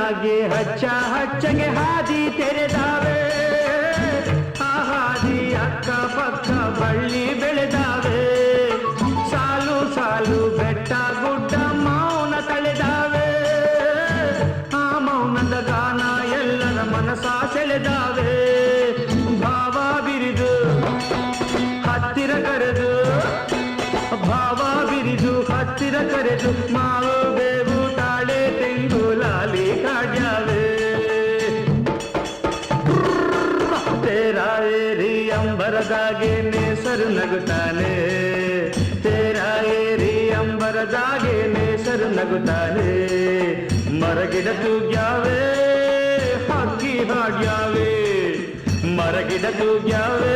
ಹೂವಿನಾಗೆ ಹಚ್ಚ ಹಚ್ಚಗೆ ಹಾದಿ ತೆರೆದಾವೆ, ಆ ಹಾದಿ ಅಕ್ಕ ಪಕ್ಕ ಬಳ್ಳಿ ಬೆಳೆದಾವೆ, ಸಾಲು ಸಾಲು ಬೆಟ್ಟ ಗುಡ್ಡ ಮೌನ ತಳೆದಾವೆ, ಆ ಮೌನದ ಗಾನ ಎಲ್ಲರ ಮನಸ ಸೆಳೆದಾವೆ. ಭಾವ ಬಿರಿದು ಹತ್ತಿರ ಕರೆದು, ಭಾವ ಬಿರಿದು ಹತ್ತಿರ ಕರೆದು, ಮಾವು ಬೇವು ತಾಳೆ ತೆಂಗು ಲಾಲಿ ಕಾಡ್ಯಾವೆ. ತೇರಾ ಏರಿ ಅಂಬರದಾಗೆ ನೇಸರು ನಗುತ್ತಾನೆ, ತೇರಾ ಏರಿ ಅಂಬರದಾಗೆ ನೇಸರು ನಗುತ್ತಾನೆ. ಮರಗಿಡ ತೂಗ್ಯಾವೆ ಹಕ್ಕಿ ಹಾಡ್ಯಾವೆ, ಮರಗಿಡ ತೂಗ್ಯಾವೆ